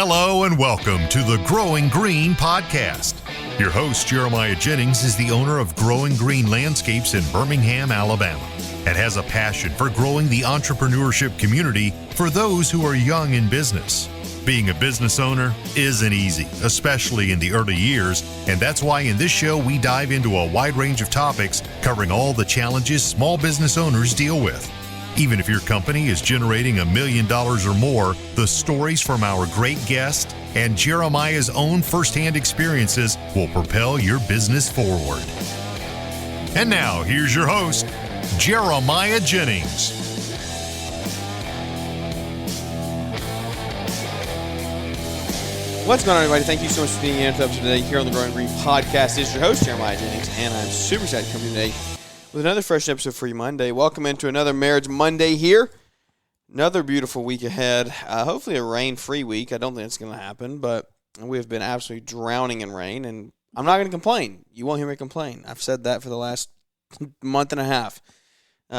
Hello and welcome to the Growing Green podcast. Your host, Jeremiah Jennings, is the owner of Growing Green Landscapes in Birmingham, Alabama, and has a passion for growing the entrepreneurship community for those who are young in business. Being a business owner isn't easy, especially in the early years, and that's why in this show we dive into a wide range of topics covering all the challenges small business owners deal with. Even if your company is generating $1 million or more, the stories from our great guest and Jeremiah's own firsthand experiences will propel your business forward. And now, here's your host, Jeremiah Jennings. What's going on, everybody? Thank you so much for being in today here on the Growing Green podcast. This is your host, Jeremiah Jennings, and I'm super excited to come today with another fresh episode for you Monday. Welcome into another Marriage Monday here. Another beautiful week ahead. Hopefully a rain-free week. I don't think it's going to happen, but we have been absolutely drowning in rain, and I'm not going to complain. You won't hear me complain. I've said that for the last month and a half.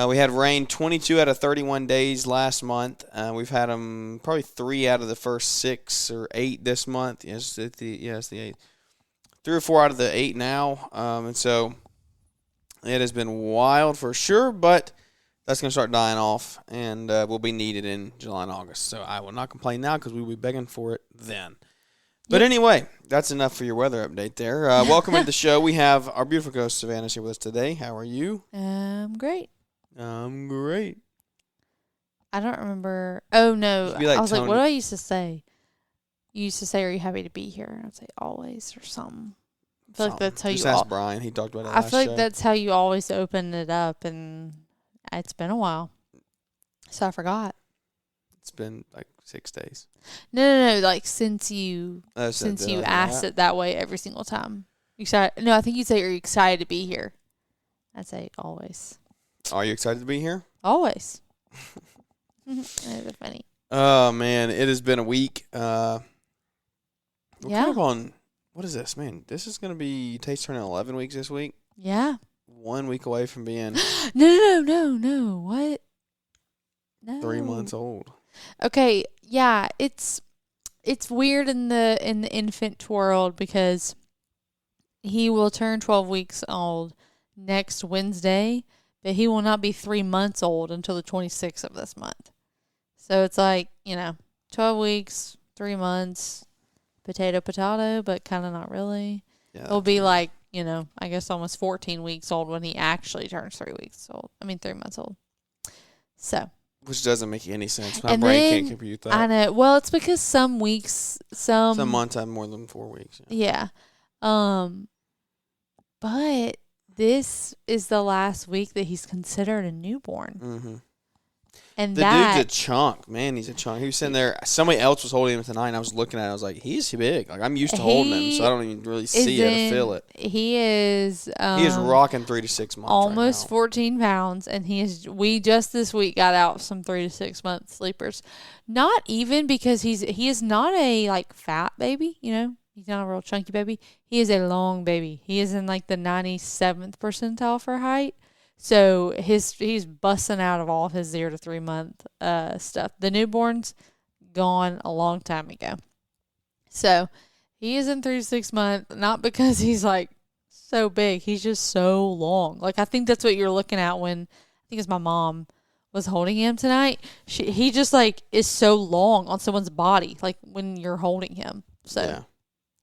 We had rain 22 out of 31 days last month. We've had them probably 3 out of the first 6 or 8 this month. Yes, it's the 8th. 3 or 4 out of the 8 now, and so it has been wild for sure, but that's going to start dying off and will be needed in July and August. So I will not complain now because we will be begging for it then. But anyway, that's enough for your weather update there. Welcome to the show. We have our beautiful ghost, Savannah's here with us today. How are you? Great. I'm great. I don't remember. Oh, no. Like I was like, what do I used to say? You used to say, are you happy to be here? And I'd say, always, or something. I feel like that's how Just you ask Brian. He talked about it I last feel like show. that's how you always open it up, and it's been a while. So I forgot. It's been like 6 days. No. Like, since you asked it that way every single time. Excited? No, I think you'd say, are you excited to be here? I'd say, always. Are you excited to be here? Always. That's funny. Oh, man. It has been a week. We're kind of on, what is this, man? This is going to be, Tate's turning 11 weeks this week. Yeah. 1 week away from being No. What? No. 3 months old. Okay, yeah, it's weird in the infant world because he will turn 12 weeks old next Wednesday, but he will not be 3 months old until the 26th of this month. So it's like, 12 weeks, 3 months, potato, but kind of not really. Yeah, He'll be like, I guess almost 14 weeks old when he actually turns 3 months old. So. Which doesn't make any sense. My brain can't compute that. I know. Well, it's because some months have more than 4 weeks. Yeah. But this is the last week that he's considered a newborn. Mm-hmm. And the dude's a chunk, man. He's a chunk. He was sitting there. Somebody else was holding him tonight, and I was looking at it. I was like, he's big. Like, I'm used to holding him, so I don't even really see it or feel it. He is rocking 3 to 6 months. Almost right 14 pounds, and we just this week got out some 3 to 6 month sleepers. Not even because he is not a, like, fat baby, He's not a real chunky baby. He is a long baby. He is in, like, the 97th percentile for height. So he's busting out of all of his 0 to 3 month stuff. The newborn's gone a long time ago. So he is in 3 to 6 months, not because he's like so big. He's just so long. Like, I think that's what you're looking at when I think it's my mom was holding him tonight. He just like is so long on someone's body, like when you're holding him. So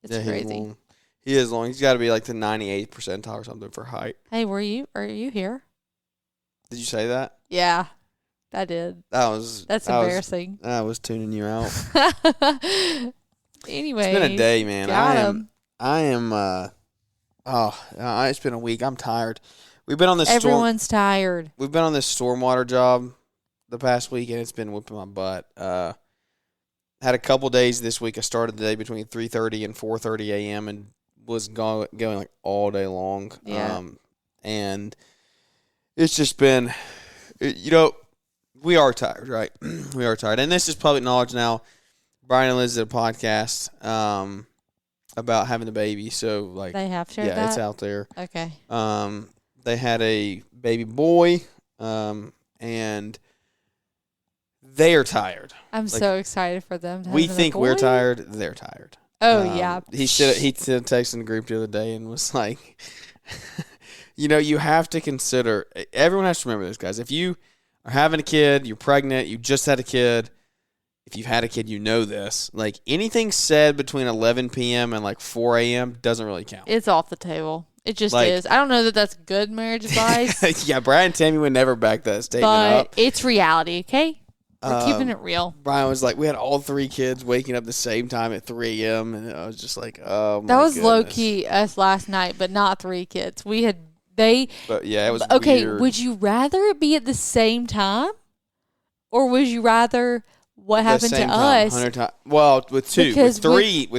it's crazy. He is long. He's got to be like the 98th percentile or something for height. Hey, are you here? Did you say that? Yeah, I did. That's embarrassing. I was tuning you out. Anyway. It's been a day, man. It's been a week. I'm tired. We've been on this Everyone's tired. We've been on this stormwater job the past week, and it's been whipping my butt. Had a couple days this week. I started the day between 3:30 and 4:30 a.m. and was going like all day long. Yeah. And it's just been, we are tired, right? We are tired. And this is public knowledge now. Brian and Liz did a podcast about having the baby. So, like, they have shared that? Yeah, it's out there. Okay. They had a baby boy, and They're tired. I'm so excited for them. We think we're tired. They're tired. Oh, yeah. He sent a text in the group the other day and was like, you have to consider, everyone has to remember this, guys. If you are having a kid, you're pregnant, you just had a kid, if you've had a kid, you know this. Like, anything said between 11 p.m. and like 4 a.m. doesn't really count. It's off the table. It just is. I don't know that that's good marriage advice. Yeah, Brian and Tammy would never back that statement up. But it's reality, okay? We're keeping it real. Brian was like, we had all 3 kids waking up the same time at 3 a.m. And I was just like, oh, my That was goodness. low-key us last night, but not 3 kids. But yeah, it was okay, weird. would you rather it be at the same time? Or would you rather what happened to us? 100 times. Well, with 2. With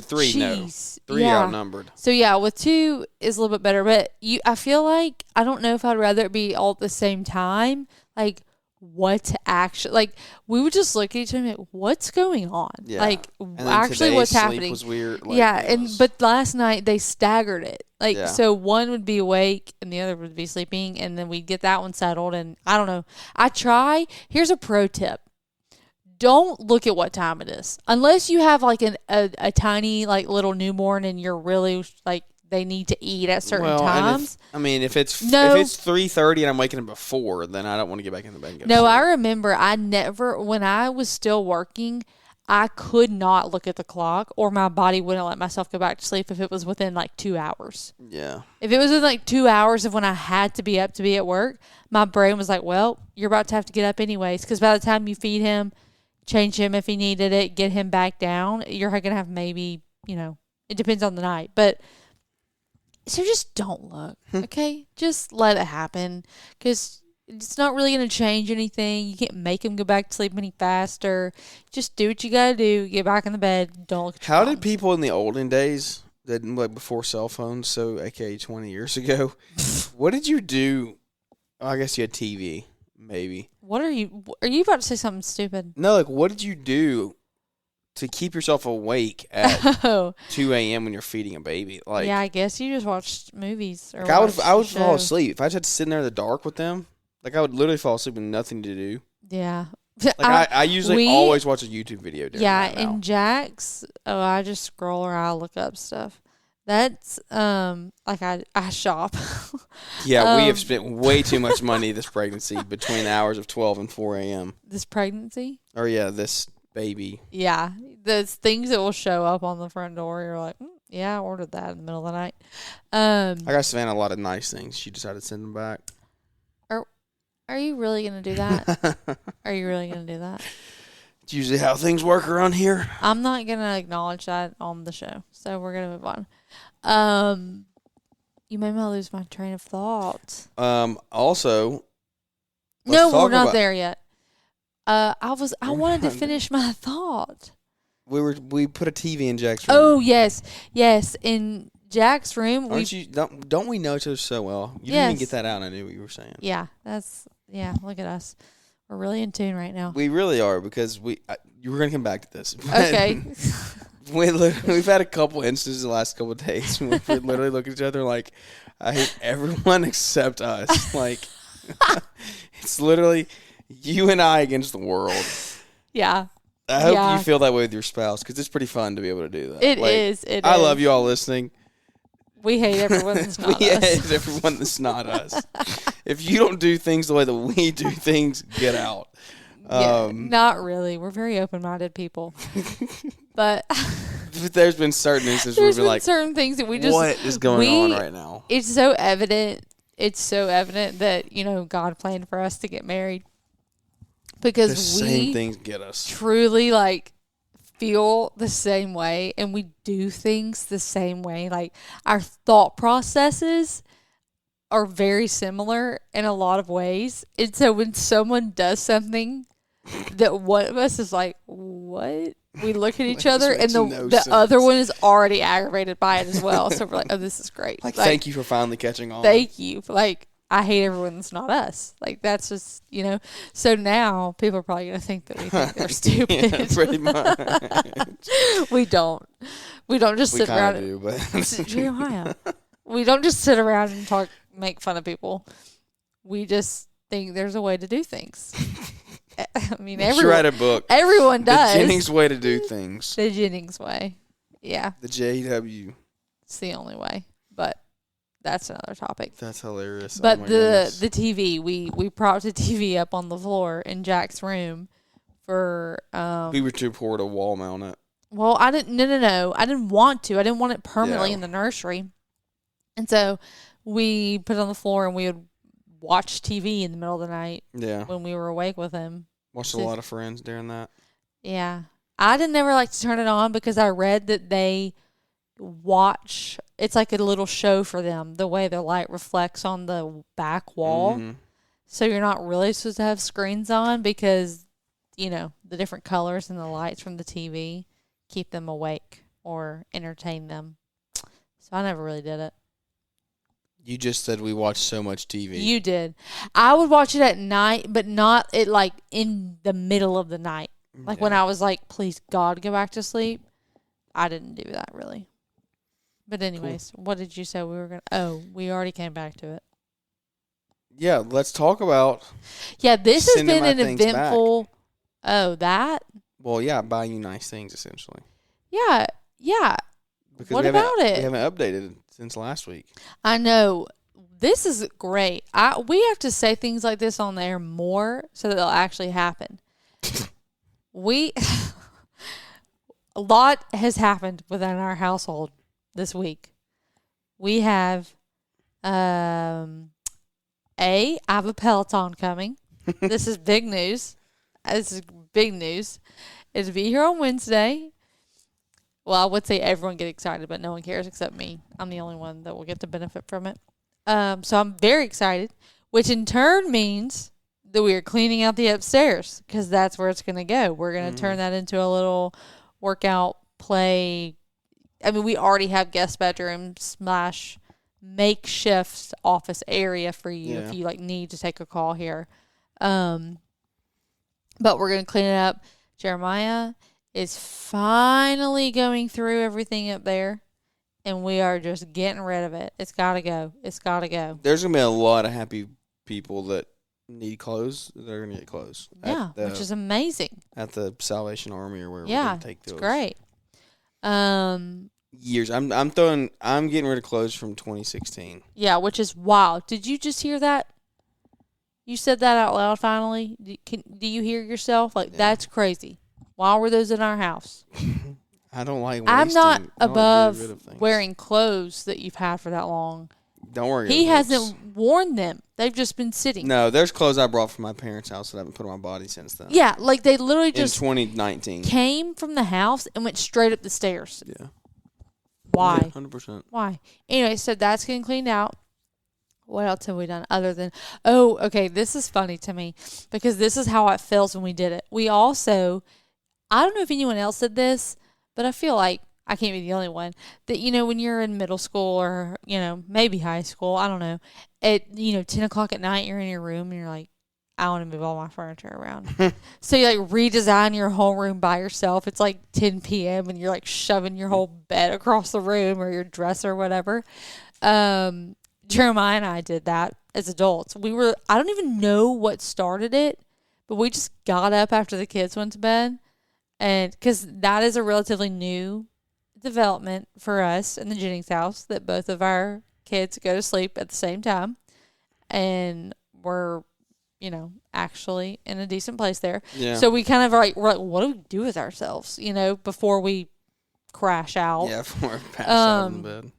3, no. 3 yeah. outnumbered. So, yeah, with 2 is a little bit better. But I feel like, I don't know if I'd rather it be all at the same time. Like, what actually, like, we would just look at each other and be like, what's going on? Yeah. Like, And then actually what's today's happening? sleep was weird. Like, yeah, but last night they staggered it. Like, Yeah. so one would be awake and the other would be sleeping, and then we'd get that one settled. And I don't know. Here's a pro tip. Don't look at what time it is. Unless you have, like, a tiny, like, little newborn and you're really, like, they need to eat at certain times. If it's 3:30 and I'm waking up at 4, then I don't want to get back in the bed and go to sleep. I remember when I was still working, I could not look at the clock, or my body wouldn't let myself go back to sleep if it was within like 2 hours. Yeah. If it was within like 2 hours of when I had to be up to be at work, my brain was like, well, you're about to have to get up anyways, because by the time you feed him, change him if he needed it, get him back down, you're going to have maybe, it depends on the night. But so just don't look, okay? Just let it happen, because it's not really going to change anything. You can't make him go back to sleep any faster. Just do what you got to do. Get back in the bed. Don't look at your How phone. did people in the olden days, that like before cell phones, so aka 20 years ago, what did you do? Oh, I guess you had TV, maybe. Are you about to say something stupid? No, like, what did you do to keep yourself awake at 2 a.m. when you're feeding a baby? Like, yeah, I guess you just watched movies. Or like I would fall shows. asleep. If I just had to sit in there in the dark with them, like, I would literally fall asleep with nothing to do. Yeah. Like, I usually always watch a YouTube video during that now. And Jack's, I just scroll or I look up stuff. That's, like, I shop. Yeah, we have spent way too much money this pregnancy between the hours of 12 and 4 a.m. This pregnancy? Or, yeah, this baby. Yeah. There's things that will show up on the front door. You're like, yeah, I ordered that in the middle of the night. I got Savannah a lot of nice things. She decided to send them back. Are you really going to do that? Are you really going to do that? It's usually how things work around here. I'm not going to acknowledge that on the show, so we're going to move on. You made me lose my train of thought. Also, no, we're not there yet. I wanted to finish my thought. We put a TV in Jack's room. Oh, yes, in Jack's room. Don't we know each other so well? You didn't even get that out. I knew what you were saying. Yeah, look at us. We're really in tune right now. We really are, because you were going to come back to this. Okay. We've had a couple instances the last couple of days where we literally look at each other like, I hate everyone except us. Like, it's literally you and I against the world. Yeah. I hope you feel that way with your spouse, because it's pretty fun to be able to do that. It is. I love you all listening. We hate everyone that's not we us. hate everyone that's not us. If you don't do things the way that we do things, get out. Not really. We're very open-minded people. But there's been certain instances where we've been like, certain things that we just, what is going on right now? It's so evident. It's so evident that, God planned for us to get married. Because the same things get us. Truly, like, feel the same way, and we do things the same way. Like, our thought processes are very similar in a lot of ways. And so when someone does something that one of us is like, what? We look at each other, and the other one is already aggravated by it as well. So we're like, oh, this is great. Like, thank you for finally catching on. Thank you. Like, I hate everyone that's not us. Like, that's just, So now people are probably going to think that we think they're stupid. Yeah, pretty much. We don't. We don't just sit around. We kind of do, but. Jeremiah. We don't just sit around and make fun of people. We just think there's a way to do things. I mean, You should write a book. Everyone does. The Jennings way to do things. The Jennings way. Yeah. The JW. It's the only way. But that's another topic. That's hilarious. But oh the TV, we propped the TV up on the floor in Jack's room for we were too poor to wall mount it. Well, I didn't no. I didn't want to. I didn't want it permanently in the nursery. And so we put it on the floor and we would watch TV in the middle of the night. Yeah. When we were awake with him. Watched a lot of Friends during that. Yeah. I didn't ever like to turn it on because I read that they watch, it's like a little show for them, the way the light reflects on the back wall. Mm-hmm. So you're not really supposed to have screens on because, the different colors and the lights from the TV keep them awake or entertain them. So I never really did it. You just said we watched so much TV. You did. I would watch it at night, but not in the middle of the night. Like when I was like, please God, go back to sleep. I didn't do that really. But anyways, What did you say we were going to? Oh, we already came back to it. Yeah, let's talk about. Yeah, this has been an eventful. Back. Oh, that? Well, yeah, buying you nice things essentially. Yeah. Because what about it? We haven't updated since last week. I know. This is great. We have to say things like this on the air more so that they'll actually happen. A lot has happened within our household this week. We have, I have a Peloton coming. This is big news. It'll be here on Wednesday. Well, I would say everyone get excited, but no one cares except me. I'm the only one that will get to benefit from it. So I'm very excited, which in turn means that we are cleaning out the upstairs because that's where it's going to go. We're going to turn that into a little workout play. I mean, we already have guest bedrooms / makeshift office area for you if you need to take a call here. But we're going to clean it up. Jeremiah is finally going through everything up there, and we are just getting rid of it. It's got to go. There's going to be a lot of happy people that need clothes. They're going to get clothes. Yeah, which is amazing. At the Salvation Army or wherever yeah, they take those. It's great. Years. I'm getting rid of clothes from 2016. Yeah, which is wild. Did you just hear that? You said that out loud finally? Do you hear yourself? That's crazy. Why were those in our house? I don't like wasting. I'm not above wearing clothes that you've had for that long. Don't worry. He hasn't worn them. They've just been sitting. No, there's clothes I brought from my parents' house that I haven't put on my body since then. Yeah, they literally just in 2019 came from the house and went straight up the stairs. Yeah. Why? 100%. Why? Anyway, so that's getting cleaned out. What else have we done other than... Oh, okay, this is funny to me because this is how it feels when we did it. We also... I don't know if anyone else did this, but I feel like I can't be the only one. That, when you're in middle school or, maybe high school, I don't know. At, 10 o'clock at night, you're in your room and you're like, I want to move all my furniture around. So you redesign your whole room by yourself. It's 10 p.m. and you're shoving your whole bed across the room or your dresser or whatever. Jeremiah and I did that as adults. I don't even know what started it, but we just got up after the kids went to bed. And because that is a relatively new development for us in the Jennings house that both of our kids go to sleep at the same time. And we're, actually in a decent place there. Yeah. So we kind of we're like, what do we do with ourselves, before we crash out? Yeah, before we pass out in bed.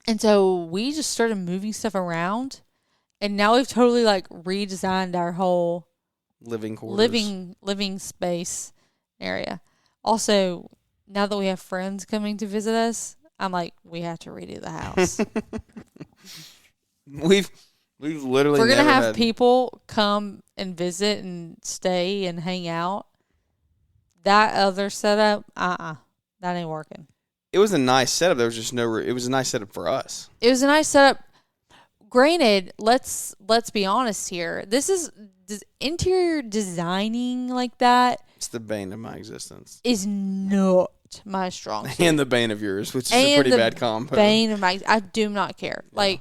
And so we just started moving stuff around. And now we've totally redesigned our whole living quarters. Living space area. Also, now that we have friends coming to visit us, I'm like, we have to redo the house. We've literally we're gonna have people come and visit and stay and hang out. That other setup, that ain't working. It was a nice setup. There was just it was a nice setup for us. It was a nice setup. Granted, let's be honest here. This is interior designing like that. It's the bane of my existence. Is not my strong suit. And the bane of yours, which is a pretty bad combo. Bane of my, I do not care. Yeah.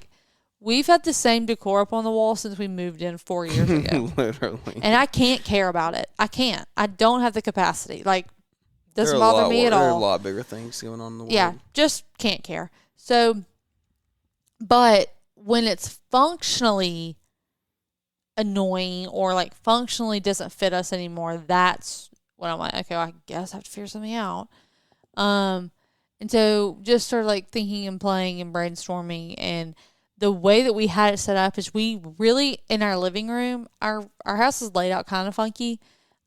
we've had the same decor up on the wall since we moved in 4 years ago. Literally. And I can't care about it. I can't. I don't have the capacity. Like, doesn't bother me at all. There are a lot bigger things going on in the world. Yeah, just can't care. So, but when it's functionally annoying or like functionally doesn't fit us anymore, that's when I'm like, okay, well, I guess I have to figure something out. And so just started like thinking and playing and brainstorming, and the way that we had it set up is we really, in our living room, our house is laid out kind of funky.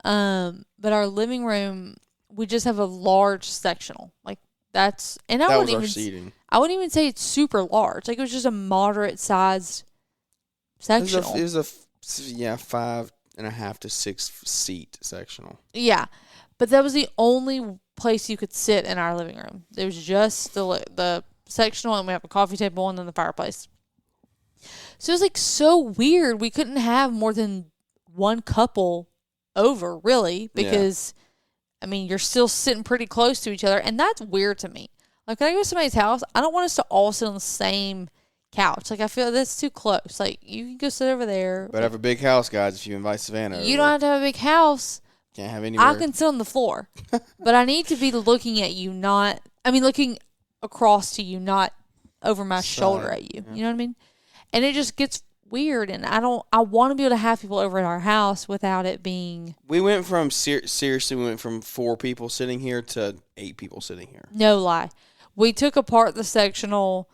But our living room, we just have a large sectional. Like that's, and I wouldn't even say it's super large. Like it was just a moderate sized sectional. It was a 5.5 to 6 seat sectional. Yeah. But that was the only place you could sit in our living room. There was just the sectional, and we have a coffee table and then the fireplace. So it was like so weird. We couldn't have more than one couple over, really, because I mean, you're still sitting pretty close to each other, and that's weird to me. Like when I go to somebody's house, I don't want us to all sit on the same couch. Like I feel that's too close. Like you can go sit over there. But have a big house, guys. If you invite Savannah over. You don't have to have a big house. Can't have anywhere. I can sit on the floor, but I need to be looking at you, looking across to you, not over my shoulder at you. Yeah. You know what I mean? And it just gets weird, and I want to be able to have people over at our house without it being. We went from seriously, we went from 4 people sitting here to 8 people sitting here. No lie. We took apart the sectional,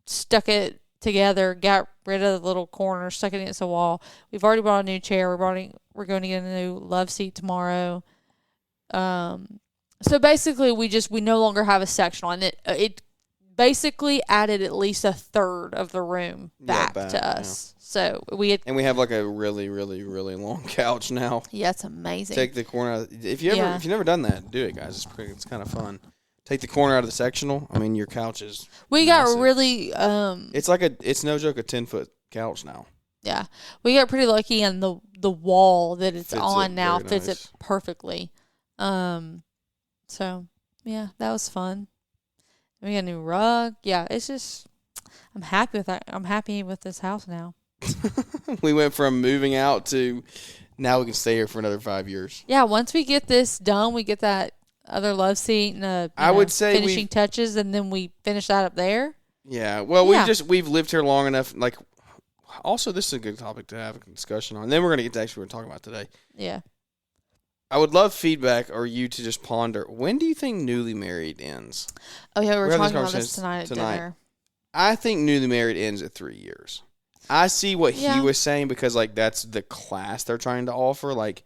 stuck it together, got rid of the little corner, stuck it against the wall. We've already bought a new chair. We're going to get a new love seat tomorrow. So basically, we no longer have a sectional, and it basically added at least a third of the room back to us. Yeah. So we have like a really, really, really long couch now. Yeah, it's amazing. Take the corner out. If you've never done that, do it, guys. It's kind of fun. Take the corner out of the sectional. I mean, your couch is. We massive. Got really. It's no joke, a 10-foot couch now. Yeah, we got pretty lucky, and the wall that it's on now fits it perfectly. So yeah, that was fun. We got a new rug. Yeah, it's just I'm happy with that. I'm happy with this house now. We went from moving out to now we can stay here for another 5 years. Yeah, once we get this done, we get that other love seat and would say finishing touches, and then we finish that up there. Yeah, well, we've lived here long enough. Like, also, this is a good topic to have a discussion on. And then we're gonna get to actually what we're talking about today. Yeah, I would love feedback or you to just ponder. When do you think newly married ends? Oh yeah, we were talking about this tonight at dinner. I think newly married ends at 3 years. I see what he was saying because like that's the class they're trying to offer. Like,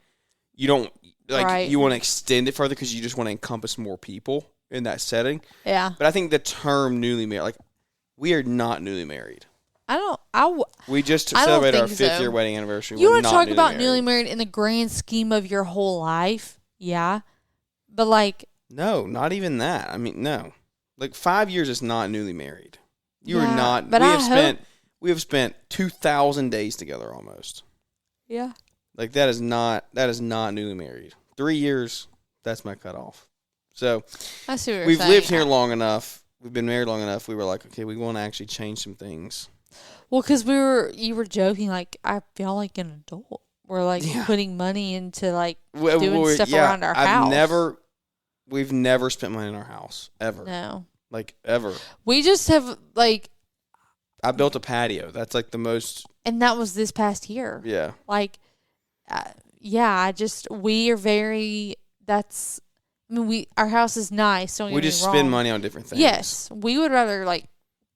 you don't. Like, you want to extend it further because you just want to encompass more people in that setting. Yeah. But I think the term newly married, like, we are not newly married. We just celebrated our 5th-year wedding anniversary. You want to talk about newly married in the grand scheme of your whole life? Yeah. But, like. No, not even that. I mean, no. Like, 5 years is not newly married. You are not. But we have spent 2,000 days together almost. Yeah. Like, that is not newly married. 3 years, that's my cutoff. So, I see what you're we've saying. lived here long enough. We've been married long enough. We were like, okay, we want to actually change some things. Well, because you were joking, like, I feel like an adult. We're, like, putting money into, like, doing stuff around our house. We've never spent money in our house, ever. No. Like, ever. We just have, like. I built a patio. That's, like, the most. And that was this past year. Yeah. Like. We are very, our house is nice. Don't get me wrong. We just spend money on different things. Yes. We would rather, like,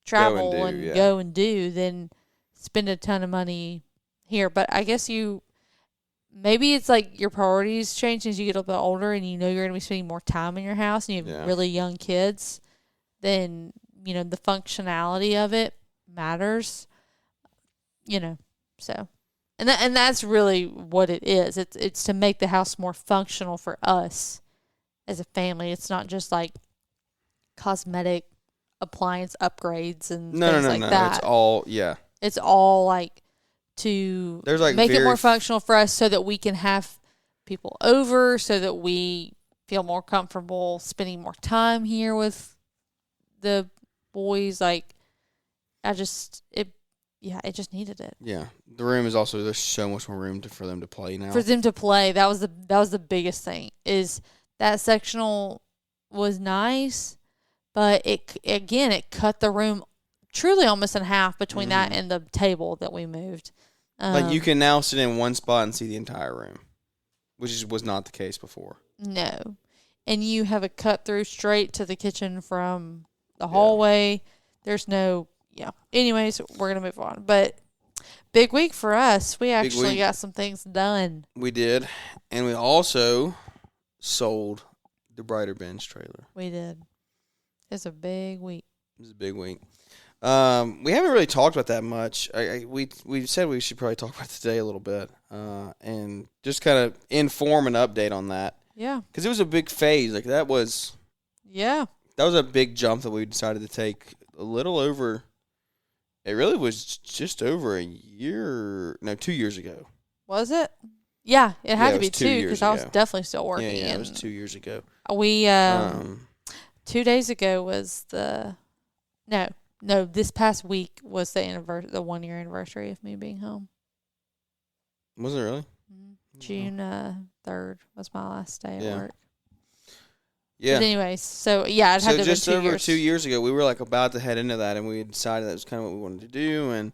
travel and go and do than spend a ton of money here. But I guess maybe it's like your priorities change as you get a little bit older and you know you're going to be spending more time in your house and you have really young kids. Then, the functionality of it matters, so. And that's really what it is. It's to make the house more functional for us as a family. It's not just like cosmetic appliance upgrades and things like that. It's all It's all like to make it more functional for us so that we can have people over, so that we feel more comfortable spending more time here with the boys. Like, it just needed it. Yeah. The room is also, there's so much more room for them to play now. For them to play, that was the biggest thing. Is that sectional was nice, but it cut the room truly almost in half between that and the table that we moved. Like you can now sit in one spot and see the entire room, which was not the case before. No. And you have a cut through straight to the kitchen from the hallway. There's no, Anyways, we're going to move on. But big week for us. We actually got some things done. We did. And we also sold the Brighter Bench trailer. We did. It's a big week. It was a big week. We haven't really talked about that much. We said we should probably talk about it today a little bit and just kind of inform and update on that. Yeah. Because it was a big phase. Like that was a big jump that we decided to take a little over. It really was just over 2 years ago. Was it? Yeah, it had to be 2 because I was ago. definitely still working. Yeah, it was 2 years ago. We 2 days ago was this past week was the 1 year anniversary of me being home. Was it really? Mm-hmm. June 3rd was my last day at work. Yeah. But anyways, so it had to have been 2 years. So just over 2 years ago, we were like about to head into that, and we decided that was kind of what we wanted to do. And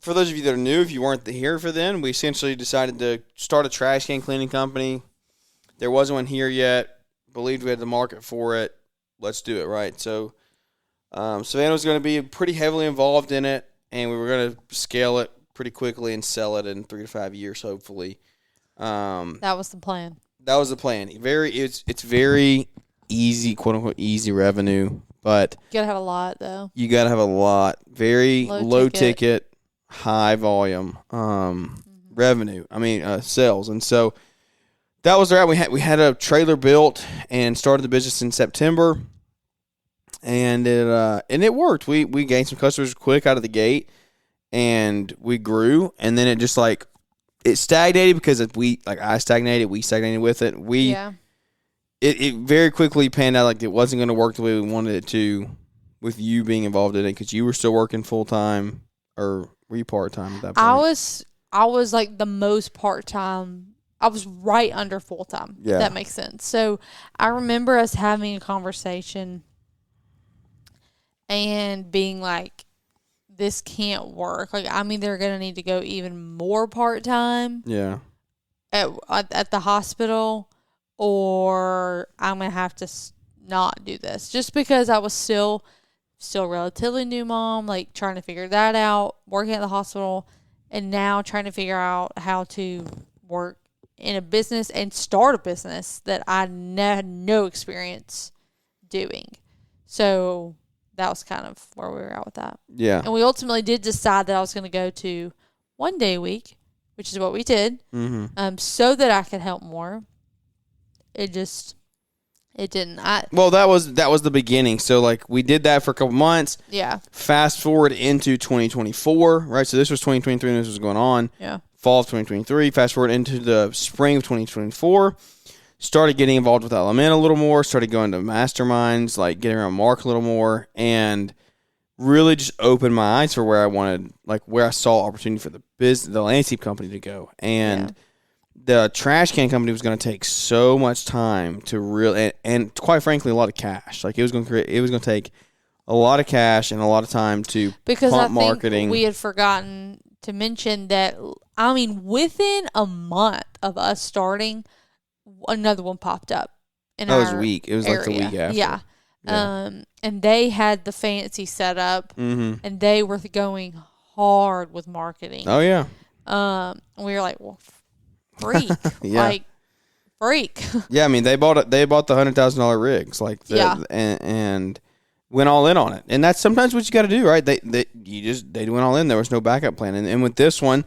for those of you that are new, if you weren't here for then, we essentially decided to start a trash can cleaning company. There wasn't one here yet. Believed we had the market for it. Let's do it, right? So Savannah was going to be pretty heavily involved in it, and we were going to scale it pretty quickly and sell it in 3 to 5 years, hopefully. That was the plan. That was the plan. It's very easy, quote unquote, easy revenue, but You gotta have a lot though. you gotta have a lot. Very low ticket, high volume revenue. Sales, and so that was right. We had a trailer built and started the business in September, and it worked. We gained some customers quick out of the gate, and we grew, and then it just like. It stagnated because I stagnated, we stagnated with it. It very quickly panned out like it wasn't going to work the way we wanted it to with you being involved in it because you were still working full-time or were you part-time at that point? I was like the most part-time. I was right under full-time, if that makes sense. So I remember us having a conversation and being like, this can't work. Like, I'm either going to need to go even more part-time at the hospital or I'm going to have to not do this. Just because I was still relatively new mom, like trying to figure that out, working at the hospital, and now trying to figure out how to work in a business and start a business that I had no experience doing. So that was kind of where we were at with that. Yeah. And we ultimately did decide that I was going to go to 1 day a week, which is what we did, so that I could help more. It didn't. Well, that was the beginning. So, like, we did that for a couple months. Yeah. Fast forward into 2024, right? So this was 2023 and this was going on. Yeah. Fall of 2023. Fast forward into the spring of 2024. Started getting involved with Element a little more, started going to masterminds, like getting around Mark a little more, and really just opened my eyes for where I wanted, like where I saw opportunity for the landscape company to go. And the trash can company was going to take so much time to really, and quite frankly, a lot of cash. Like it was going to take a lot of cash and a lot of time to pump marketing. We had forgotten to mention that, within a month of us starting, another one popped up in our It was a week. It was area. Like the week after. Yeah. And they had the fancy setup, and they were going hard with marketing. Oh yeah. And we were like, well, freak, freak. Yeah, they bought the $100,000 rigs, and went all in on it. And that's sometimes what you got to do, right? They went all in. There was no backup plan, and with this one,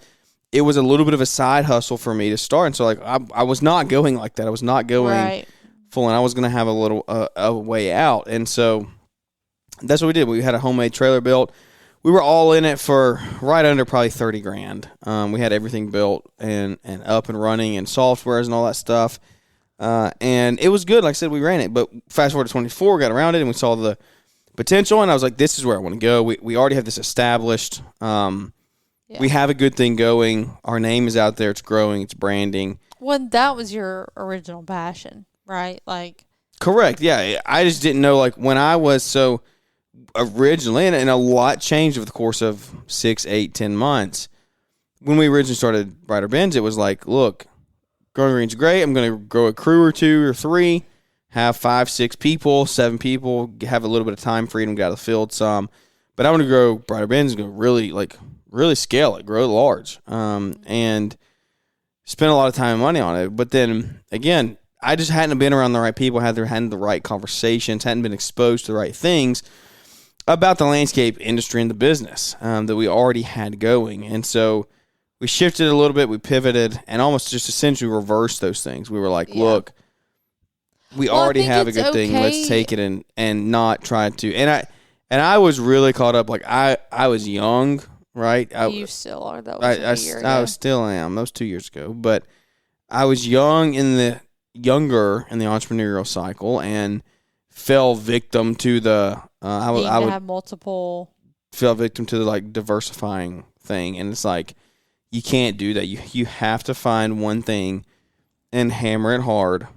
it was a little bit of a side hustle for me to start. And so, like, I was not going like that. I was not going full, and I was going to have a little a way out. And so that's what we did. We had a homemade trailer built. We were all in it for right under probably $30,000. We had everything built and up and running and softwares and all that stuff. And it was good. Like I said, we ran it. But fast forward to 24, got around it, and we saw the potential, and I was like, this is where I want to go. We already have this established. We have a good thing going. Our name is out there. It's growing. It's branding. Well, that was your original passion, right? Like, correct. Yeah, I just didn't know like when I was so originally, and a lot changed over the course of 6, 8, 10 months. When we originally started Brighter Bends, it was like, look, Growing Green's great. I'm going to grow a crew or 2 or 3, have 5, 6 people, 7 people, have a little bit of time freedom, get out of the field some. But I want to grow Brighter Bends and go really scale it, grow it large, and spend a lot of time and money on it. But then, again, I just hadn't been around the right people, hadn't the right conversations, hadn't been exposed to the right things about the landscape industry and the business that we already had going. And so we shifted a little bit, we pivoted, and almost just essentially reversed those things. We were like, look, we already have a good thing. Let's take it and not try to. And I was really caught up. Like, I was young. Right, you still are. That was a year ago. I still am. That was 2 years ago, but I was younger in the entrepreneurial cycle and fell victim to the. I would have multiple. Fell victim to the like diversifying thing, and it's like you can't do that. You have to find one thing and hammer it hard,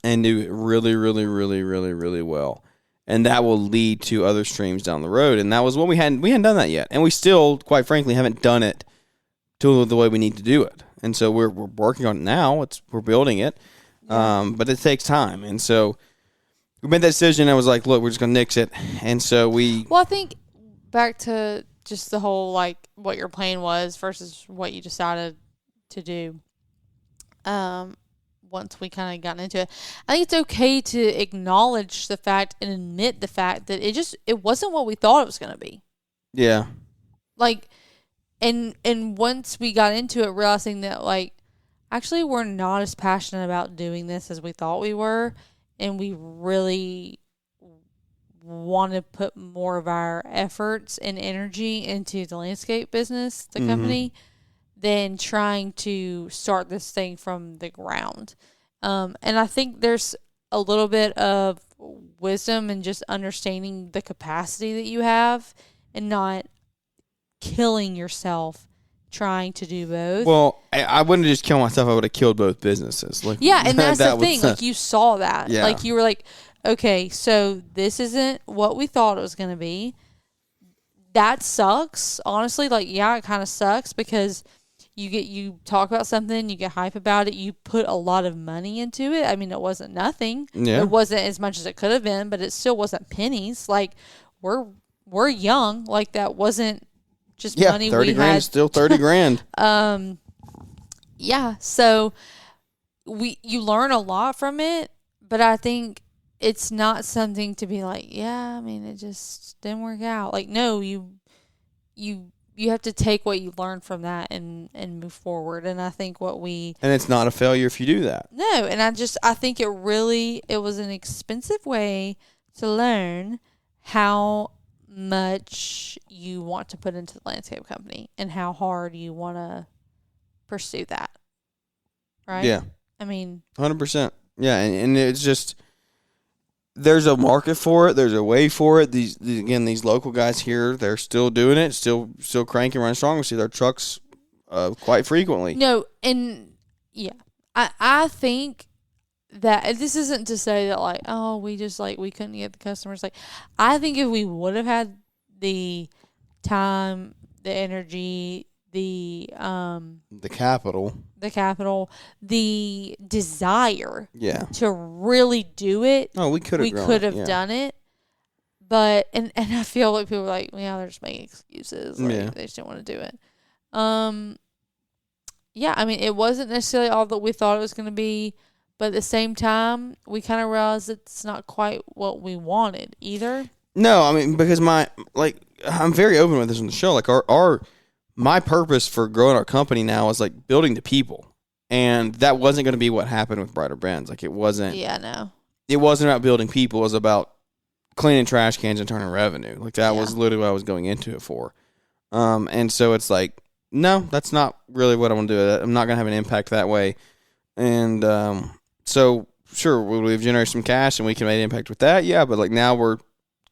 and do it really, really, really, really, really well. And that will lead to other streams down the road. And that was what we hadn't done that yet. And we still, quite frankly, haven't done it to the way we need to do it. And so we're working on it now. We're building it. But it takes time. And so we made that decision. I was like, look, we're just going to nix it. And so Well, I think back to just the whole, like, what your plan was versus what you decided to do. Once we kind of gotten into it, I think it's okay to acknowledge the fact and admit the fact that it wasn't what we thought it was going to be. Yeah. Like, and once we got into it, realizing that, like, actually we're not as passionate about doing this as we thought we were, and we really want to put more of our efforts and energy into the landscape business, the company, than trying to start this thing from the ground. And I think there's a little bit of wisdom and just understanding the capacity that you have and not killing yourself trying to do both. Well, I wouldn't have just killed myself. I would have killed both businesses. Like, yeah, and that's the thing. Like, you saw that. Yeah. Like, you were like, okay, so this isn't what we thought it was going to be. That sucks. Honestly, like, yeah, it kind of sucks because you talk about something, you get hype about it, you put a lot of money into it. I mean, it wasn't nothing. Yeah. It wasn't as much as it could have been, but it still wasn't pennies. Like, we're young. Like, that wasn't just money 30 we grand had. is still 30 grand. Yeah. So you learn a lot from it, but I think it's not something to be like, yeah, I mean, it just didn't work out. Like, no, you have to take what you learned from that and move forward. And I think and it's not a failure if you do that. No, and I think it was an expensive way to learn how much you want to put into the landscape company and how hard you want to pursue that. Right? Yeah. I mean, 100%. Yeah, and it's just there's a market for it. There's a way for it. These local guys here, they're still doing it, still cranking, running strong. We see their trucks quite frequently. No, and yeah, I think that this isn't to say that like, oh, we couldn't get the customers. Like, I think if we would have had the time, the energy, the capital, the desire, to really do it. Oh, we could have done it. But and I feel like people are like, yeah, they're just making excuses. Like, they just didn't want to do it. Yeah, I mean, it wasn't necessarily all that we thought it was going to be, but at the same time, we kind of realized it's not quite what we wanted either. No, I mean, because I'm very open with this on the show. Like, my purpose for growing our company now is like building the people. And that wasn't going to be what happened with Brighter Bends. Like, it wasn't. Yeah, no. It wasn't about building people. It was about cleaning trash cans and turning revenue. Like, that was literally what I was going into it for. And so it's like, no, that's not really what I want to do. I'm not going to have an impact that way. And so, sure, we've generated some cash and we can make an impact with that. Yeah, but like now we're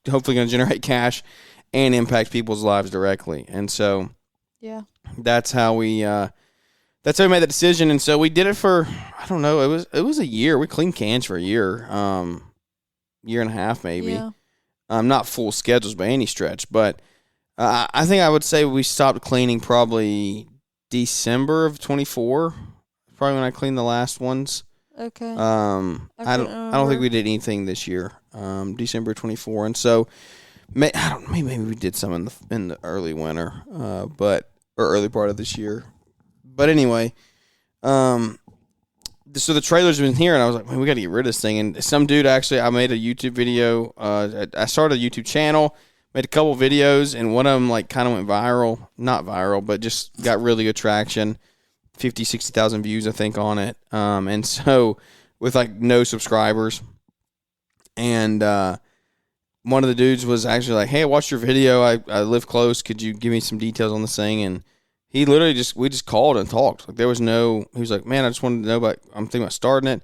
hopefully going to generate cash and impact people's lives directly. And so that's how we made that decision. And so we did it for, I don't know, it was a year. We cleaned cans for a year, year and a half maybe. Yeah. Not full schedules by any stretch, but I think I would say we stopped cleaning probably December of 24. Probably when I cleaned the last ones. Okay. I don't think we did anything this year. December 24, and so maybe we did some in the early winter, or early part of this year. But anyway, so the trailer's been here, and I was like, man, we got to get rid of this thing. And some dude actually, I made a YouTube video. I started a YouTube channel, made a couple videos, and one of them like kind of went viral. Not viral, but just got really good traction. 50, 60,000 views, I think, on it. And so with like no subscribers. And one of the dudes was actually like, hey, I watched your video. I live close. Could you give me some details on this thing? And he literally we just called and talked. Like there was no, he was like, man, I just wanted to know I'm thinking about starting it.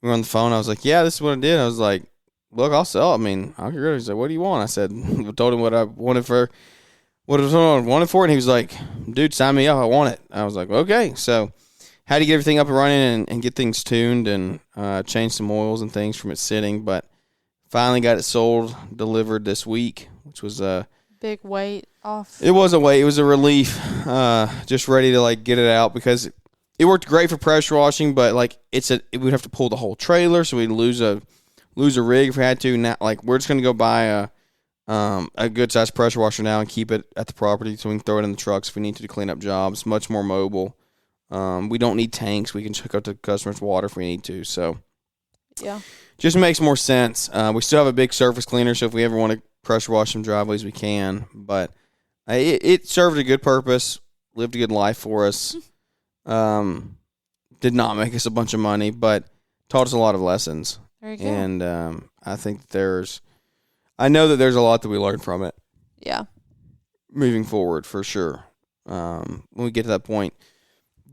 We were on the phone. I was like, yeah, this is what I did. I was like, look, I'll sell it. I mean, I'll get rid of it. He's like, what do you want? I said, I told him what I wanted for, and he was like, dude, sign me up. I want it. I was like, okay. So had to get everything up and running and get things tuned and change some oils and things from it sitting. But finally got it sold, delivered this week, which was big weight off. It was a weight. It was a relief. Just ready to like get it out because it worked great for pressure washing, but like we'd have to pull the whole trailer, so we'd lose a rig if we had to. Now, like we're just gonna go buy a good sized pressure washer now and keep it at the property so we can throw it in the trucks if we need to clean up jobs. Much more mobile. We don't need tanks. We can hook up to customers' water if we need to. So yeah, just makes more sense. We still have a big surface cleaner, so if we ever want to pressure wash some driveways, we can. But it served a good purpose, lived a good life for us. Did not make us a bunch of money, but taught us a lot of lessons. There you go. And I think I know that there's a lot that we learned from it. Yeah. Moving forward, for sure. When we get to that point,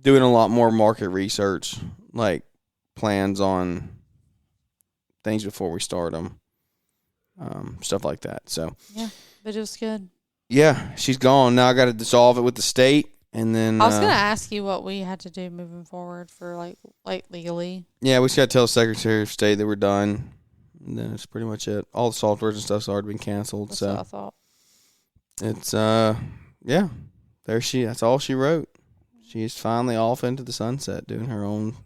doing a lot more market research, like plans on things before we start them, stuff like that. So yeah, but it was good. Yeah, she's gone. Now I got to dissolve it with the state. And then I was going to ask you what we had to do moving forward for like legally. Yeah, we just got to tell the Secretary of State that we're done. And then it's pretty much it. All the softwares and stuff's already been canceled. That's so what I thought. It's yeah. That's all she wrote. She's finally off into the sunset doing her own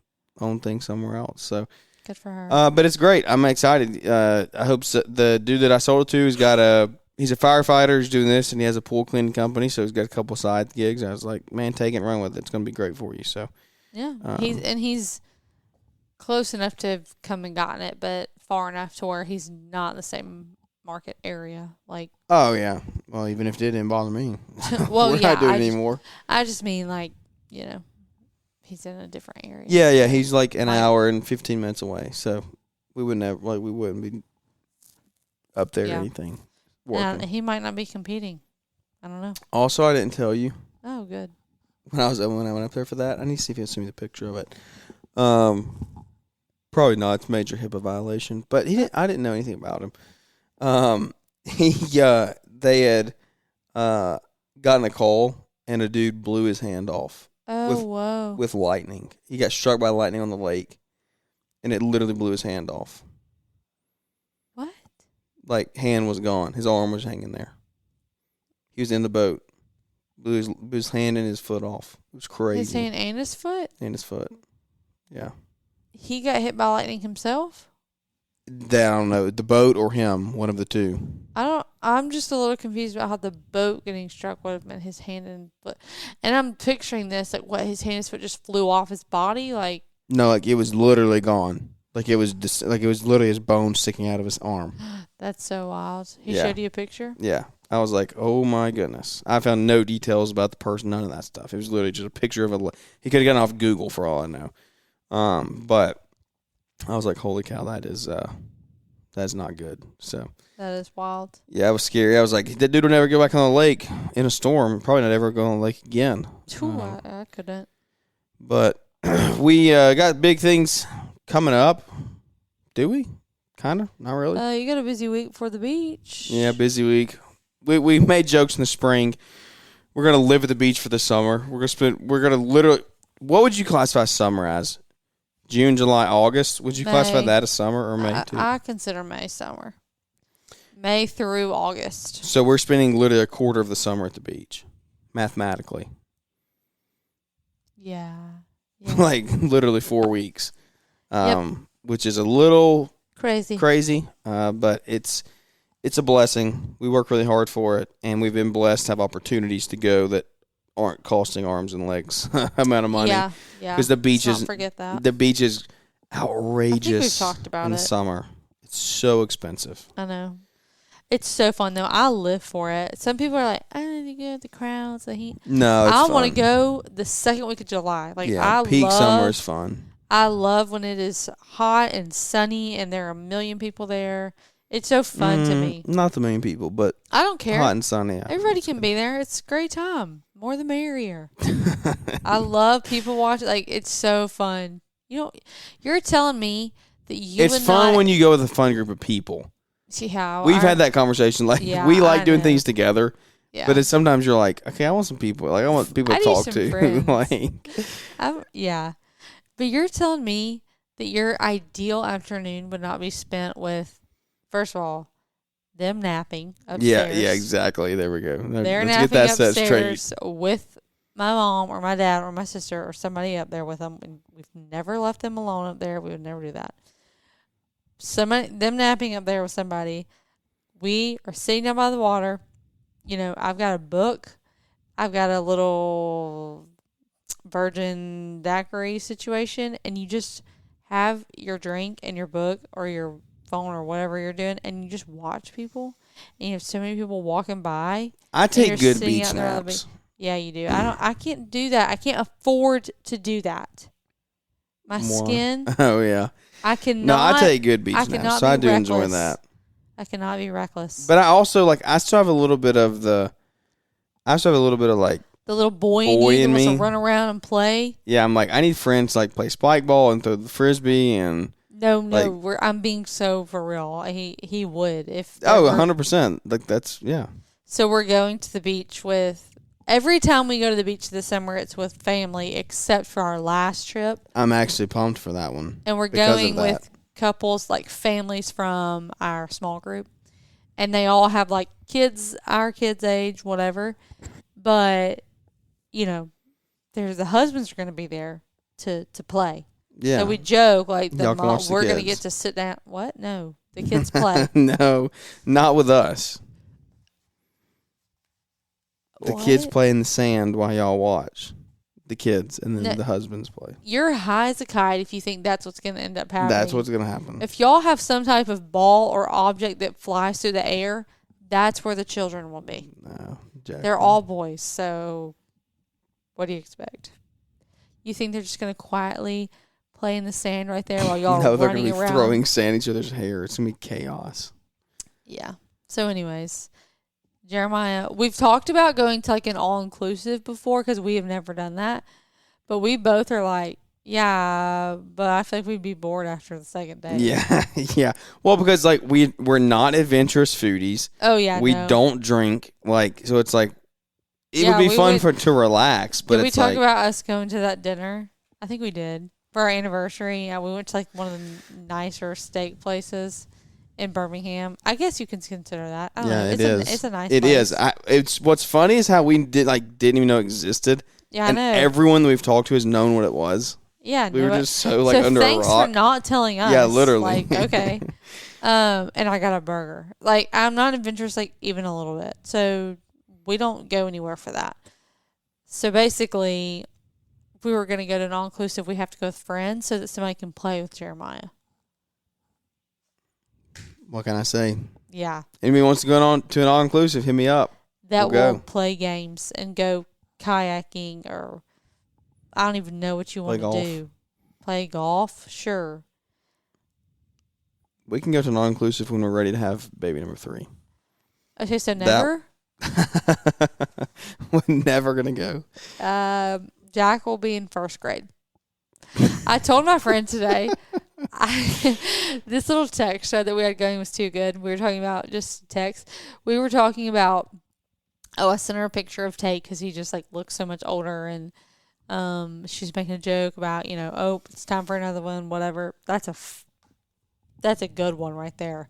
thing somewhere else. So good for her. But it's great. I'm excited. I hope the dude that I sold it to he's a firefighter. He's doing this, and he has a pool cleaning company, so he's got a couple side gigs. I was like, man, take it and run with it. It's going to be great for you. So yeah, he's close enough to have come and gotten it, but far enough to where he's not in the same market area. Like, oh yeah, well, even if it didn't bother me, well, we're not doing it anymore. I just mean he's in a different area. Yeah, he's like an hour and 15 minutes away, so we wouldn't be up there or anything. He might not be competing. I don't know. Also, I didn't tell you. Oh, good. When I went up there for that, I need to see if he'll send me the picture of it. Probably not. It's major HIPAA violation, but I didn't know anything about him. They had gotten a call and a dude blew his hand off. Oh, whoa! With lightning, he got struck by lightning on the lake, and it literally blew his hand off. What? Like, hand was gone. His arm was hanging there. He was in the boat. Blew his hand and his foot off. It was crazy. His hand and his foot? And his foot. Yeah. He got hit by lightning himself? That I don't know. The boat or him, one of the two. I'm just a little confused about how the boat getting struck would have been his hand and foot. And I'm picturing this, like, what, his hand and his foot just flew off his body? Like, no, like, it was literally gone. Like, it was literally his bone sticking out of his arm. That's so wild. He showed you a picture? Yeah. I was like, oh my goodness. I found no details about the person, none of that stuff. It was literally just a picture of he could have gotten off Google for all I know. But I was like, holy cow, that's not good. So that is wild. Yeah, it was scary. I was like, that dude will never go back on the lake in a storm. Probably not ever go on the lake again. I couldn't. But we got big things coming up. Do we? Kind of, not really. You got a busy week for the beach. Yeah, busy week. We made jokes in the spring. We're gonna live at the beach for the summer. We're gonna literally. What would you classify summer as? June, July, August. Would you classify that as summer or May too? I consider May summer. May through August. So we're spending literally a quarter of the summer at the beach, mathematically. Yeah. Like literally 4 weeks, Yep. which is a little crazy. But it's a blessing. We work really hard for it, and we've been blessed to have opportunities to go that aren't costing arms and legs amount of money. Yeah. Because the beach Let's not forget that. the beach is outrageous. I think we've talked about in the it. summer. It's so expensive. I know. It's so fun though. I live for it. Some people are like, I need to go with the crowds, the heat. No, it's I fun. want to go the second week of July. Like peak summer is fun. I love when it is hot and sunny and there are a million people there. It's so fun to me. Not the million people, but I don't care. hot and sunny. Yeah. Everybody can be there. It's a great time. More the merrier. I love people watching. Like, it's so fun. You're telling me that you It's would fun not when you go with a fun group of people. see how We've had that conversation. Like, Yeah, we like I doing know. things together, Yeah. but sometimes you're like, okay, I want some people. Like, I want people I to need talk some to. friends. Yeah. But you're telling me that your ideal afternoon would not be spent with, first of all, them napping upstairs. Yeah, exactly. There we go. They're Let's napping get that set upstairs straight. with my mom or my dad or my sister or somebody up there with them. And we've never left them alone up there. We would never do that. Them napping up there with somebody. We are sitting down by the water. I've got a book. I've got a little virgin daiquiri situation, and you just have your drink and your book or your phone or whatever you're doing, and you just watch people. And you have so many people walking by. I take good sitting beach out there on the naps. Yeah, you do. I can't do that. I can't afford to do that. My skin. Oh, yeah. I cannot. No, I take good beach cannot naps, so I be do enjoy reckless. that. I cannot be reckless. But I also, I still have a little bit of the little boy in boy you in that wants me. to run around and play. yeah, I'm like, I need friends to, play spike ball and throw the frisbee and... No, I'm being so for real. He would if. Oh, there were- 100%. That's, yeah. So we're going to the beach with. Every time we go to the beach this summer, it's with family, except for our last trip. I'm actually pumped for that one. And we're because of going that. with couples, like families from our small group. And they all have, kids, our kids' age, whatever. But, the husbands are going to be there to play. Yeah. So we joke, Y'all can watch the we're going to kids. get to sit down. What? No. The kids play. No, not with us. The kids What? play in the sand while y'all watch. The kids, and then No. the husbands play. You're high as a kite if you think that's what's going to end up happening. That's what's going to happen. If y'all have some type of ball or object that flies through the air, that's where the children will be. No, Jack. They're all boys, so what do you expect? You think they're just going to quietly play in the sand right there while y'all No, are they're going running to be around? throwing sand at each other's hair. It's going to be chaos. Yeah. So anyways, Jeremiah, we've talked about going to an all-inclusive before because we have never done that. But we both are like, yeah, but I feel like we'd be bored after the second day. Yeah, yeah. Well, because we're not adventurous foodies. Oh, yeah, We no. don't drink. So it's it Yeah, would be we fun would- to relax. But Did we it's talk about us going to that dinner? I think we did. For our anniversary, we went to one of the nicer steak places in Birmingham. I guess you can consider that. I don't know. it is. It's a nice It place. is. It's what's funny is how we didn't even know it existed. Yeah, and I know. everyone that we've talked to has known what it was. Yeah, We were no, just so under a thanks rock. for not telling us. Yeah, literally. Okay. And I got a burger. I'm not adventurous even a little bit. So we don't go anywhere for that. So basically, if we were going to go to an all-inclusive, we have to go with friends so that somebody can play with Jeremiah. What can I say? Yeah. Anybody wants to go on to an all-inclusive, hit me up. That We'll will go. play games and go kayaking or I don't even know what you Play want to golf. do. Play golf? Sure. We can go to an all-inclusive when we're ready to have baby number 3. Okay, so never? We're never going to go. Jack will be in first grade. I told my friend today, This little text thread that we had going was too good. We were talking about just text. We were talking about, I sent her a picture of Tate because he just like looks so much older, and she's making a joke about, it's time for another one, whatever. That's a good one right there.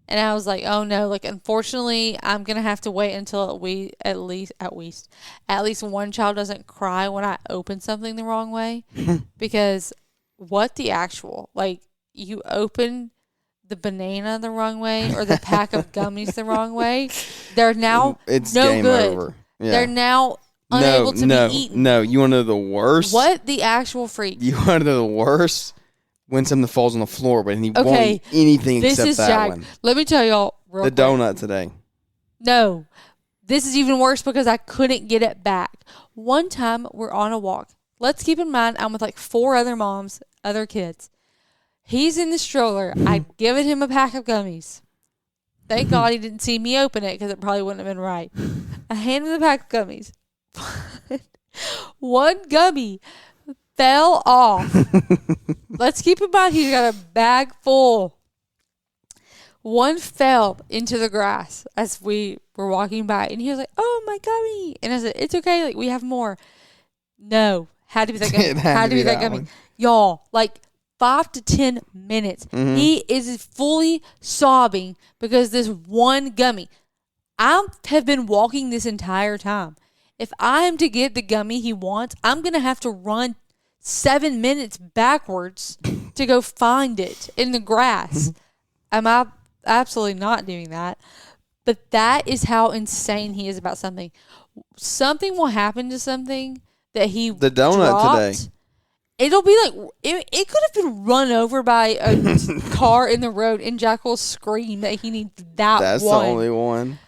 And I was like, oh no, like unfortunately I'm gonna have to wait until at least one child doesn't cry when I open something the wrong way. Because what the actual, like, you open the banana the wrong way or the pack of gummies the wrong way, they're now it's no game good. over. Yeah. They're now unable to be eaten. No, you want to know the worst? What the actual freak? You want to know the worst? When something falls on the floor, but he won't eat anything except that one. Let me tell y'all real quick. Donut today. No. This is even worse because I couldn't get it back. One time, we're on a walk. Let's keep in mind, I'm with like 4 other moms, other kids. He's in the stroller. I'd given him a pack of gummies. Thank God he didn't see me open it because it probably wouldn't have been right. I handed him the pack of gummies. One gummy fell off. Let's keep in mind he's got a bag full. One fell into the grass as we were walking by, and he was like, "Oh, my gummy!" And I said, "It's okay. Like, we have more." No, had to be that gummy. had to be that gummy. Y'all, like 5 to 10 minutes. Mm-hmm. He is fully sobbing because this one gummy. I have been walking this entire time. If I am to get the gummy he wants, I'm gonna have to run 7 minutes backwards to go find it in the grass. I'm absolutely not doing that. But that is how insane he is about something. Something will happen to something that he the donut dropped. Today. It'll be like, it could have been run over by a car in the road, and Jack will scream that he needs that That's one. The only one.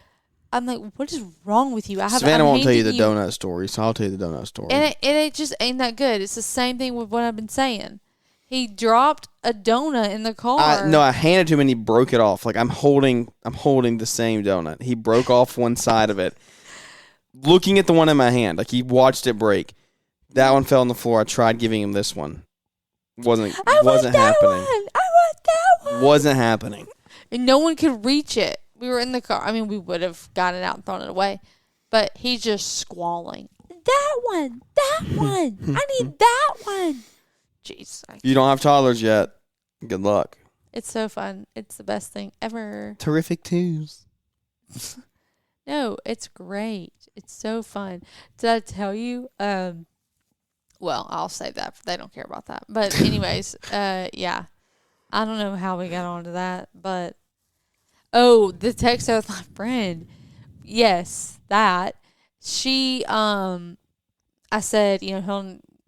I'm like, what is wrong with you? Savannah won't tell you the donut story, so I'll tell you the donut story. And it just ain't that good. It's the same thing with what I've been saying. He dropped a donut in the car. I handed to him and he broke it off. Like I'm holding the same donut. He broke off one side of it. Looking at the one in my hand, like he watched it break. That one fell on the floor. I tried giving him this one. Wasn't happening. I want that one. Wasn't happening. And no one could reach it. We were in the car. I mean, we would have gotten it out and thrown it away. But he's just squalling. That one. I need that one. Jeez. You don't have toddlers yet. Good luck. It's so fun. It's the best thing ever. Terrific twos. No, it's great. It's so fun. Did I tell you? Well, I'll save that. They don't care about that. But anyways, yeah. I don't know how we got onto that, but the text with my friend. Yes, that. She I said,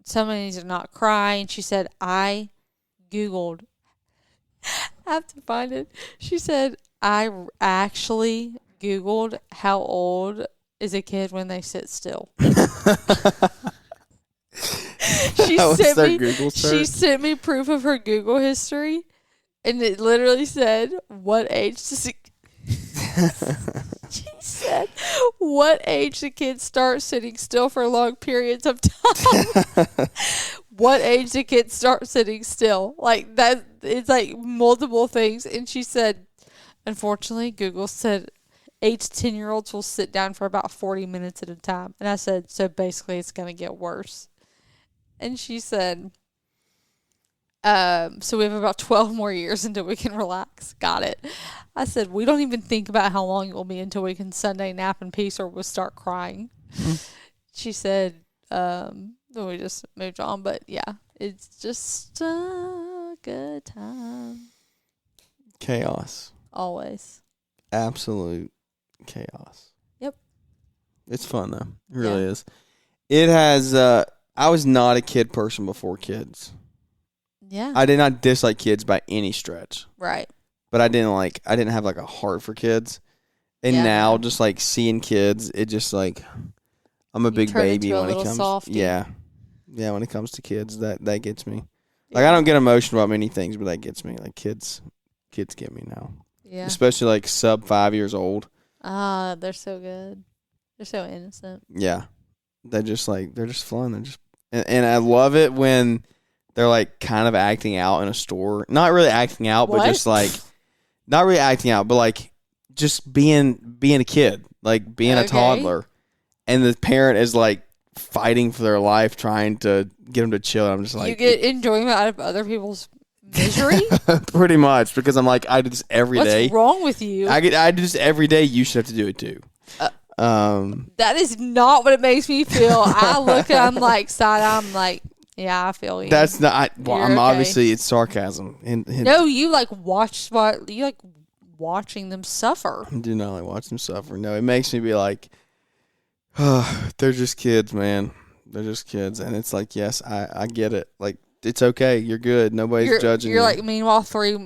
someone needs to not cry, and she said, I Googled. I have to find it. She said, I actually Googled how old is a kid when they sit still. She sent me proof of her Google history, and it literally said, what age does it... She said, what age do kids start sitting still for long periods of time? What age do kids start sitting still? Like that, it's like multiple things. And she said, unfortunately, Google said 8 to 10-year-olds will sit down for about 40 minutes at a time. And I said, so basically it's going to get worse. And she said, so we have about 12 more years until we can relax. Got it. I said, we don't even think about how long it will be until we can Sunday nap in peace or we'll start crying. She said, then we just moved on. But yeah, it's just a good time. Chaos. Always. Absolute chaos. Yep. It's fun though. It really is. It has, I was not a kid person before kids. Yeah. I did not dislike kids by any stretch. Right. But I didn't have like a heart for kids. And now just like seeing kids, it just like, I'm a big baby when it comes. Softy. Yeah. Yeah. When it comes to kids, that gets me. Yeah. Like I don't get emotional about many things, but that gets me. Like kids get me now. Yeah. Especially like sub 5 years old. Ah, they're so good. They're so innocent. Yeah. They're just fun. They're just, and I love it when they're like kind of acting out in a store. Not really acting out, but What? just like not really acting out, but like just being a kid, like being a Okay. toddler, and the parent is like fighting for their life, trying to get them to chill. And I'm just like, you get enjoyment out of other people's misery. pretty much, because I'm like, I do this every day. What's wrong with you? I do this every day. You should have to do it too. That is not what it makes me feel. I look at I'm like side eye, I'm like, yeah, I feel you. That's not. Well, You're I'm okay. obviously it's sarcasm. And No, you like you like watching them suffer. I do not like watch them suffer. No, it makes me be like, they're just kids, man. They're just kids, and it's like, yes, I get it. Like, it's okay. You're good. Nobody's judging you. You're like, meanwhile, three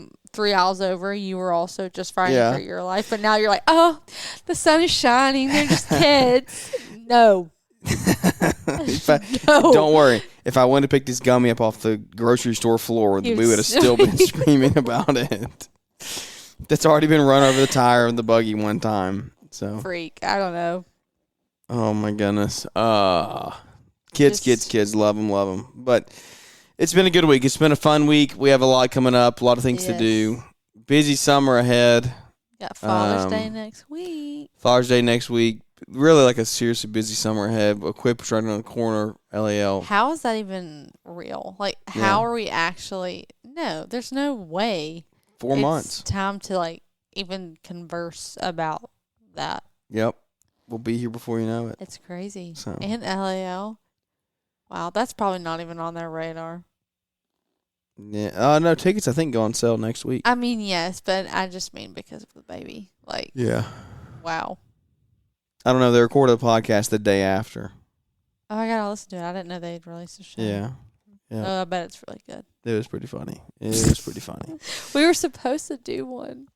ails over, you were also just fighting Yeah. for your life, but now you're like, oh, the sun is shining. They're just kids. No. No. Don't worry. If I went to pick this gummy up off the grocery store floor, You'd we would have still been screaming about it. That's already been run over the tire of the buggy one time. So, Freak. I don't know. oh my goodness. Kids. Love them. But it's been a good week. It's been a fun week. We have a lot coming up, a lot of things to Yes. do. Busy summer ahead. Got Father's Day next week. Father's Day next week. Really like a seriously busy summer ahead. Equip's right around the corner. LAL. How is that even real? Like, how are we actually? No, there's no way. 4 months. It's time to like even converse about that. Yep. We'll be here before you know it. It's crazy. So. And LAL. Wow, that's probably not even on their radar. Yeah. No, tickets I think go on sale next week. I mean, yes, but I just mean because of the baby. Like, Yeah. wow. I don't know. They recorded the podcast the day after. Oh, I gotta listen to it. I didn't know they'd released a show. Yeah. Yeah. Oh, I bet it's really good. It was pretty funny. We were supposed to do one.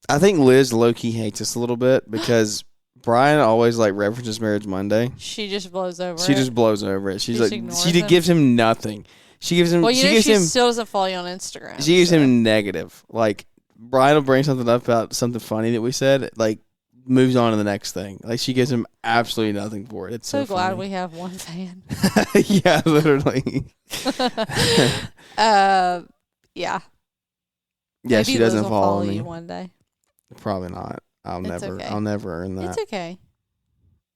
I think Liz low-key hates us a little bit because Brian always like references Marriage Monday. She just blows over She it. just blows over it. She's Just like, ignores she him. gives him nothing. She gives him. Well, you she know, gives she him. still doesn't follow you on Instagram. She gives so. him negative. Like Brian will bring something up about something funny that we said. Like moves on to the next thing. Like she gives him absolutely nothing for it. It's so glad funny. we have one fan. Yeah, literally. Yeah. Yeah, Maybe she doesn't Liz will follow me. you one day. Probably not. It's okay. I'll never earn that. It's okay.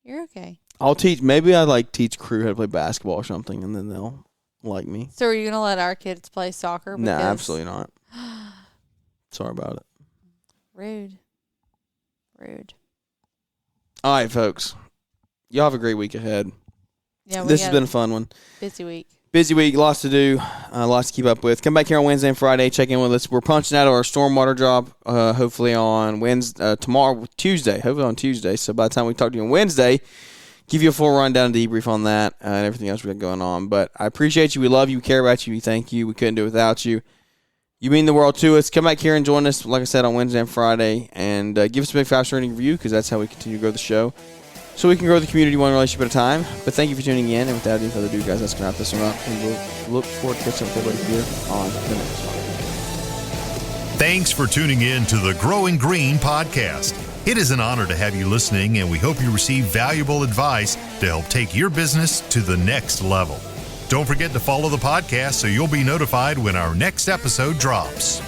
You're okay. I'll teach. Maybe I like teach crew how to play basketball or something, and then they'll like me. So are you gonna let our kids play soccer? No, Because- absolutely not. Sorry about it. Rude. All right, folks. Y'all have a great week ahead. Yeah, we This got has been a fun one. busy week. Busy week, lots to do, lots to keep up with. Come back here on Wednesday and Friday. Check in with us. We're punching out our stormwater job, hopefully on Wednesday, Tuesday. Hopefully on Tuesday. So by the time we talk to you on Wednesday, give you a full rundown and debrief on that and everything else we got going on. But I appreciate you. We love you. We care about you. We thank you. We couldn't do it without you. You mean the world to us. Come back here and join us, like I said, on Wednesday and Friday. And give us a big 5-star rating review because that's how we continue to grow the show. So we can grow the community one relationship at a time. But thank you for tuning in. And without any further ado, guys, let's wrap this one up. And we'll look forward to catching up with everybody here on the next one. Thanks for tuning in to the Growing Green podcast. It is an honor to have you listening, and we hope you receive valuable advice to help take your business to the next level. Don't forget to follow the podcast so you'll be notified when our next episode drops.